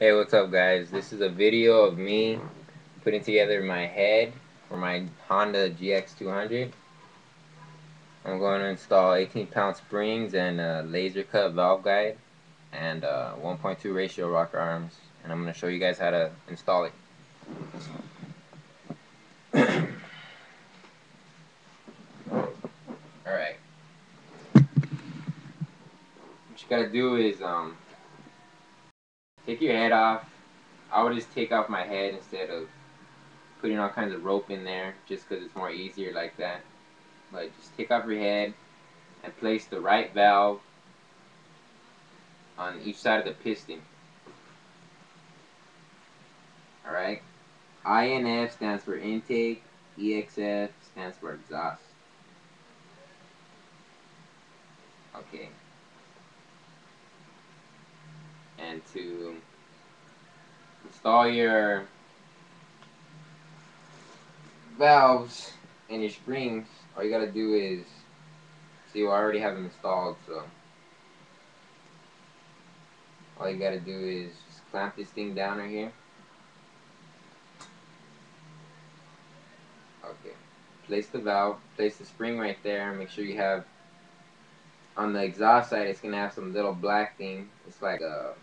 Hey, what's up guys? This is a video of me putting together my head for my Honda GX200. I'm going to install 18-pound springs and a laser cut valve guide and 1.2 ratio rocker arms, and I'm going to show you guys how to install it. Alright, what you gotta do is take your head off. I would just take off my head instead of putting all kinds of rope in there, just because it's more easier like that. But just take off your head and place the right valve on each side of the piston. Alright? INF stands for intake, EXF stands for exhaust. Okay. And to install your valves and your springs, all you gotta do is, see, I already have them installed, so all you gotta do is just clamp this thing down right here. Okay. Place the valve, place the spring right there, make sure you have, on the exhaust side, it's gonna have some little black thing. It's like a,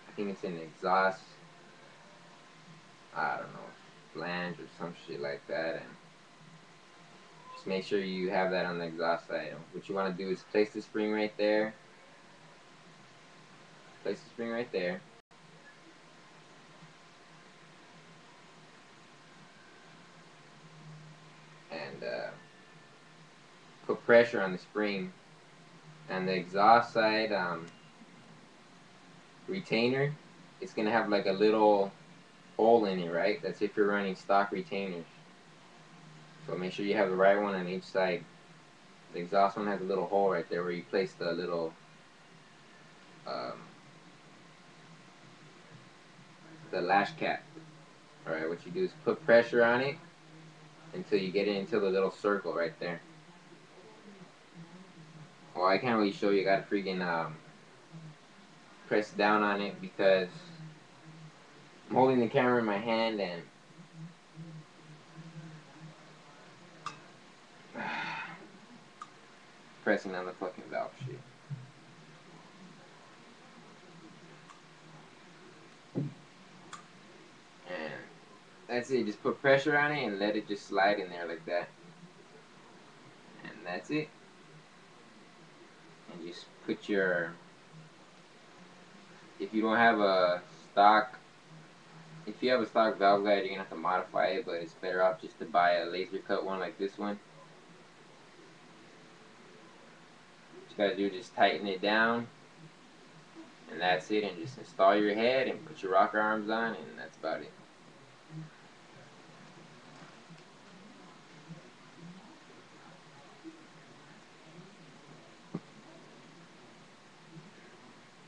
I think it's an exhaust, I don't know, flange or some shit like that, and just make sure you have that on the exhaust side. What you want to do is place the spring right there, place the spring right there, and put pressure on the spring, and the exhaust side retainer, it's gonna have like a little hole in it, right? That's if you're running stock retainers. So make sure you have the right one on each side. The exhaust one has a little hole right there where you place the little um, the lash cap. Alright, what you do is put pressure on it until you get it into the little circle right there. Well, I can't really show you. I gotta freaking press down on it because I'm holding the camera in my hand and pressing on the fucking valve shit. And that's it. Just put pressure on it and let it just slide in there like that. And that's it. And just put your, if you don't have a stock, if you have a stock valve guide, you're gonna have to modify it, but it's better off just to buy a laser cut one like this one. What you gotta do is just tighten it down, and that's it. And just install your head and put your rocker arms on, and that's about it.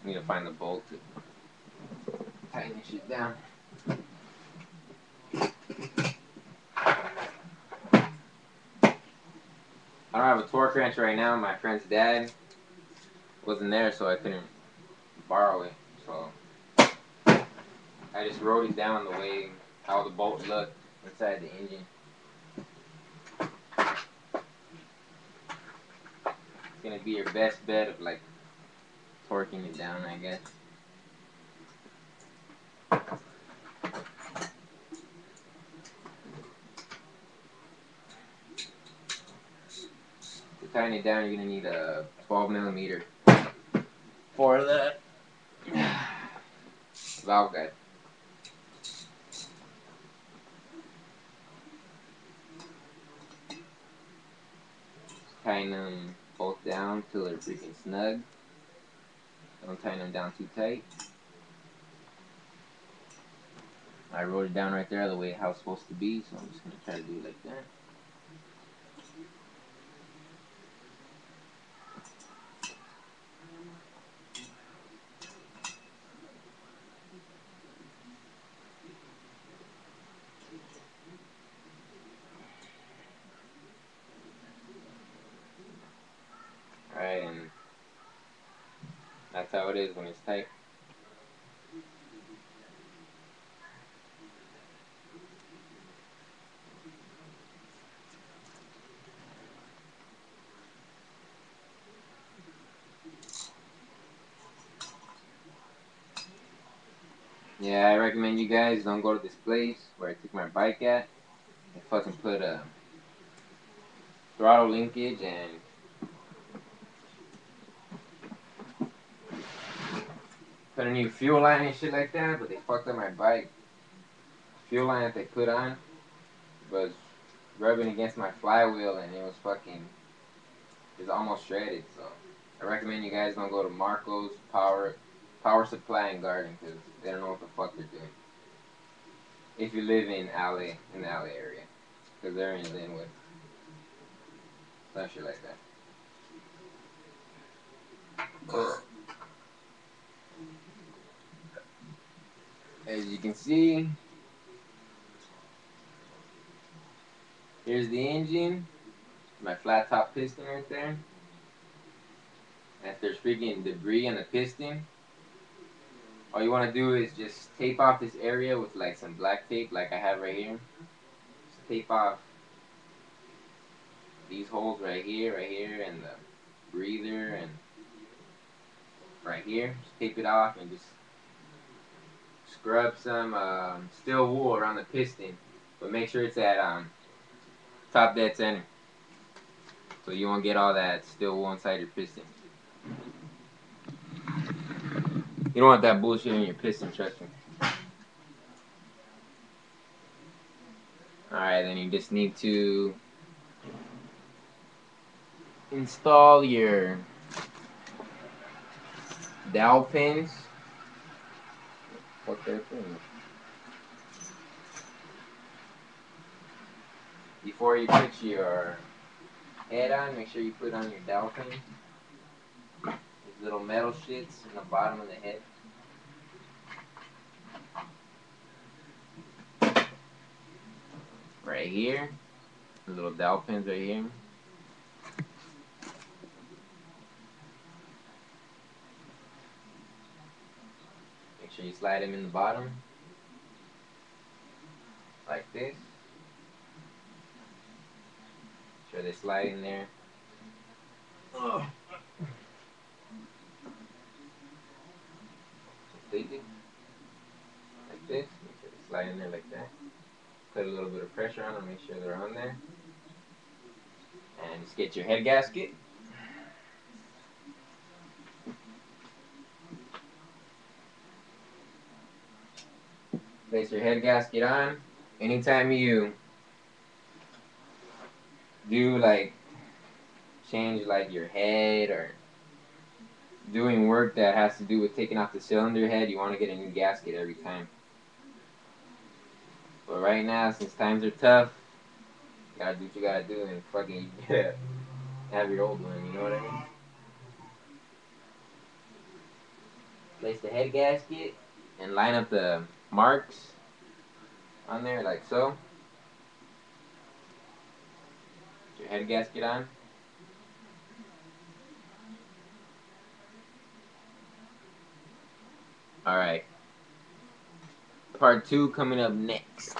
I need to find the bolt to tighten this shit down. I don't have a torque wrench right now. My friend's dad wasn't there, so I couldn't borrow it. So I just wrote it down the way how the bolt looked inside the engine. It's gonna be your best bet of like torquing it down, I guess. To tighten it down, you're gonna need a 12mm for the valve guide. Tighten them both down till they're freaking snug. Don't tighten them down too tight. I wrote it down right there the way how it's supposed to be, so I'm just gonna try to do it like that. Alright, and that's how it is when it's tight. Yeah, I recommend you guys don't go to this place where I took my bike at. They fucking put a throttle linkage and put a new fuel line and shit like that, but they fucked up my bike. Fuel line that they put on was rubbing against my flywheel and it was fucking, it's almost shredded. So I recommend you guys don't go to Marco's Power Supply and Garden because they don't know what the fuck they're doing. If you live in LA, in the LA area, because they're in Linwood, some shit like that. As you can see, here's the engine, my flat top piston right there. And if there's freaking debris on the piston, all you want to do is just tape off this area with like some black tape like I have right here. Just tape off these holes right here, and the breather, and right here. Just tape it off and just scrub some steel wool around the piston. But make sure it's at top dead center. So you won't get all that steel wool inside your piston. You don't want that bullshit in your piston, trust me. Alright, then you just need to install your dowel pins. Fuck that thing. Before you put your head on, make sure you put on your dowel pins. These little metal shits in the bottom of the head. Right here. The little dowel pins right here. Make sure you slide them in the bottom. Like this. Make sure they slide in there. Completely. Like this. Make sure they slide in there like that. Put a little bit of pressure on them, make sure they're on there. And just get your head gasket. Place your head gasket on. Anytime you do like change like your head or doing work that has to do with taking off the cylinder head, you want to get a new gasket every time. But right now, since times are tough, you gotta do what you gotta do and fucking have your old one, you know what I mean? Place the head gasket and line up the marks on there like so. Put your head gasket on. Alright. Part 2 coming up next.